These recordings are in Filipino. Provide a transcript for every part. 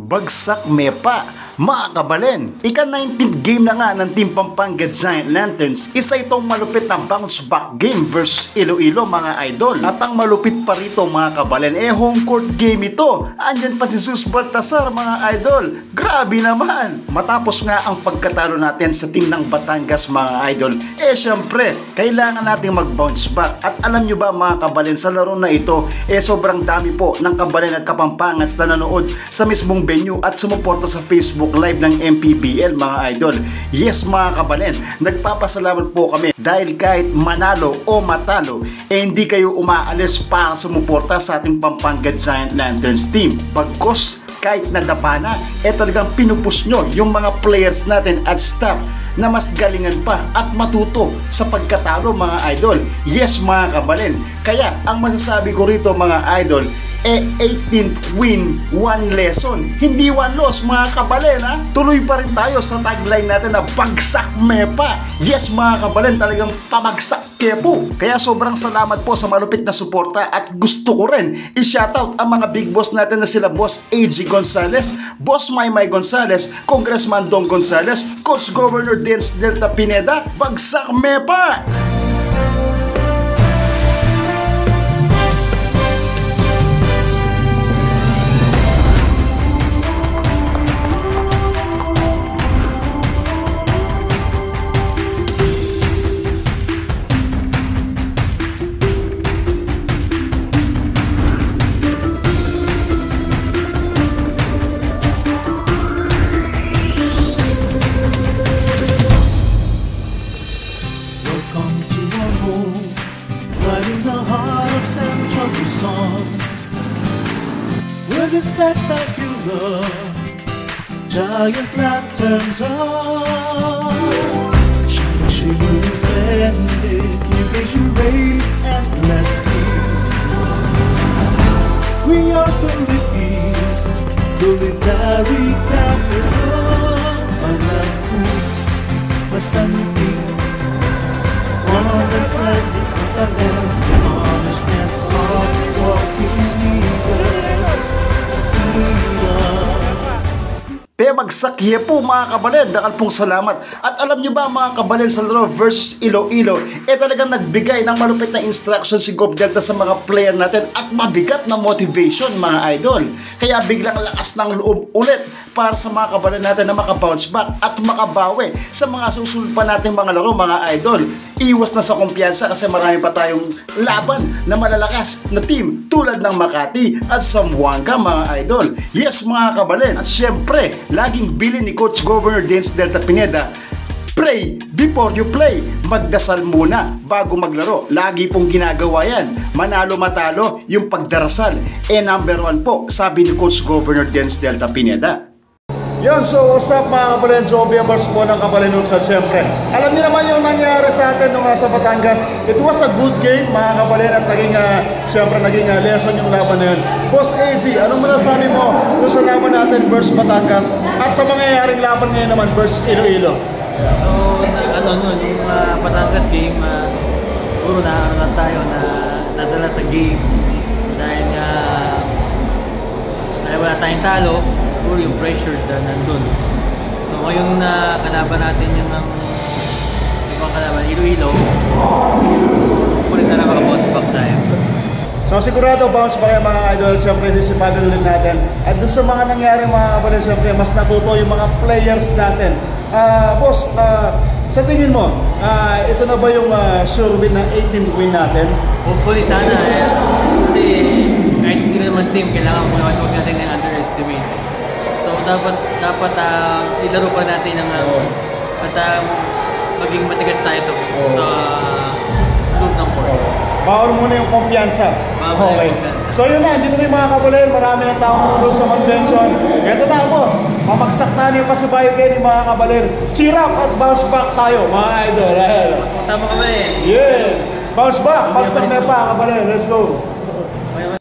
Bagsak Mepa, mga kabalen. Ika-19th game na nga ng Team Pampanga Giant Lanterns. Isa itong malupit na bounce back game versus Iloilo, mga idol. At ang malupit pa rito, mga kabalen, home court game ito. Andyan pa si Sus Baltasar, mga idol. Grabe naman. Matapos nga ang pagkatalo natin sa team ng Batangas, mga idol, syempre, kailangan nating mag-bounce back. At alam nyo ba, mga kabalen, sa laro na ito, sobrang dami po ng kabalen at kapampangas na nanood sa mismong venue at sumuporta sa Facebook Live ng MPBL, mga idol. Yes, mga kabalen, nagpapasalamat po kami dahil kahit manalo o matalo, hindi kayo umaalis para sumuporta sa ating Pampanga Giant Lanterns team. Bagkos kahit nadapa na, talagang pinupush nyo yung mga players natin at staff na mas galingan pa at matuto sa pagkatalo, mga idol. Yes, mga kabalen, kaya ang masasabi ko rito, mga idol, 18th win, 1 lesson, hindi 1 loss, mga kabalen, ha? Tuloy pa rin tayo sa tagline natin na Bagsak Mepa. Yes, mga kabalen, talagang pamagsak kepo. Kaya sobrang salamat po sa malupit na suporta at gusto ko rin i-shoutout ang mga big boss natin na sila Boss AG Gonzales, Boss Maymay Gonzales, Congressman Dong Gonzales, Coach Governor Dance Delta Pineda. Bagsak Mepa! With the spectacular giant lanterns on, shining splendid, you gaze you rave endlessly. We are Philippines, culinary capital. Malangku, masanti, warm and friendly continent, honest and hard-working leaders. Bagsak po, mga kabalen, dakal pong salamat. At alam nyo ba, mga kabalen, sa laro versus Iloilo, talagang nagbigay ng malupit na instruction si Gov Delta sa mga player natin at mabigat na motivation, mga idol. Kaya biglang lakas ng loob ulit para sa mga kabalen natin na makabounce back at makabawi sa mga susunod pa nating mga laro, mga idol. Iwas na sa kumpiyansa kasi marami pa tayong laban na malalakas na team tulad ng Makati at Zamboanga, mga idol. Yes, mga kabalen. At syempre, laging bilin ni Coach Governor Dance Delta Pineda, pray before you play. Magdasal muna bago maglaro. Lagi pong ginagawa yan. Manalo matalo, yung pagdarasal. Number 1 po, sabi ni Coach Governor Dance Delta Pineda. Yun, so what's up, mga kabalen? So viewers po ng Kabalen Hoops at syempre, alam niyo naman yung nangyari sa atin nung sa Batangas. It was a good game, mga kabalen, at naging, syempre, naging lesson yung laban na yun. Boss AG, anong masasabi mo doon sa laban natin versus Batangas at sa mangyayaring laban ngayon naman versus Iloilo? So, yung Batangas game, siguro na tayo na nadala sa game dahil wala tayong talo. Puro yung pressure na nandun. So ngayon na kalaban natin yung ibang kalaban, Iloilo, puro na nakaka-bounce back tayo. So sigurado bounce back yung mga idol, siyempre sisipagan ulit natin. At dun sa mga nangyari, mga kabalen, siyempre mas natuto yung mga players natin. Boss, sa tingin mo, ito na ba yung sure win ng 18th win natin? Hopefully sana, kasi kahit sino naman team, kailangan mo naman huwag natin na underestimate. So dapat ilaro pa natin ng at maging matigas tayo sa loop ng court. Power muna yung kumpiyansa. Okay. So yun na, dito na yung mga kabalen, marami ng tao nanonood sa convention. Ito na, boss, mamagsak na yung pasibayo kayo ng mga kabalen. Cheer up at bounce back tayo, mga idol. Mas matama ka ba eh? Yes! Bounce back, bagsak na pa, kabalen. Let's go!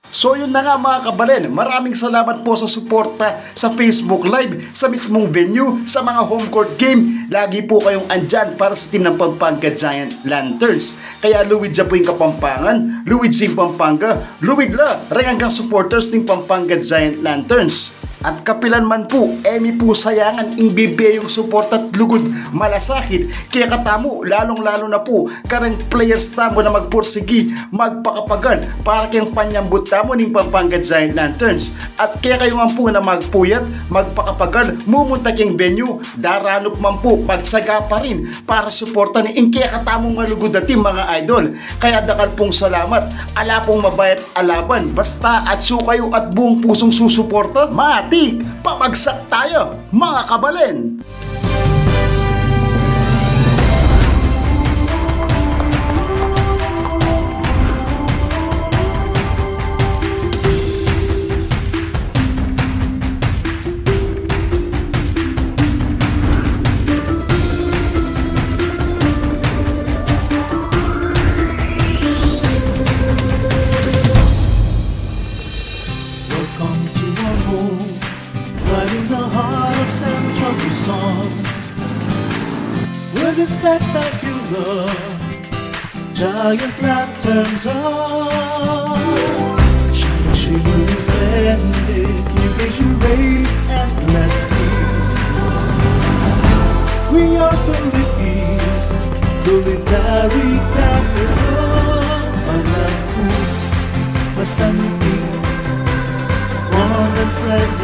So yun na nga, mga kabalen, maraming salamat po sa suporta sa Facebook Live, sa mismong venue, sa mga home court game. Lagi po kayong andyan para sa team ng Pampanga Giant Lanterns. Kaya luwid dyan po yung Kapampangan, luwid dyan Pampanga, luwid la, hanggang supporters ng Pampanga Giant Lanterns. At kapilan man po, emi po sayangan imbibe yung support at lugod malasakit. Kaya katamo, lalong-lalo na po, karang players tamo na magpursigi, magpakapagan, para kayong panyambot tamo ng Pampanga Giant Lanterns. At kaya kayo man po na magpuyat, magpakapagan, mumunta kayong venue, daranop man po, pagsaga pa rin, para suportan ni kaya katamo nga lugod na team mga idol. Kaya dakal pong salamat, ala pong mabayat alaban, basta at kayo at buong pusong susuporta, matik, pabagsak tayo mga kabalen! Central Luzon, where the spectacular giant lanterns are shining, shimmering, splendid, you gaze, you rave endlessly. We are Philippines, culinary capital, Malangku, Masanti, warm and friendly.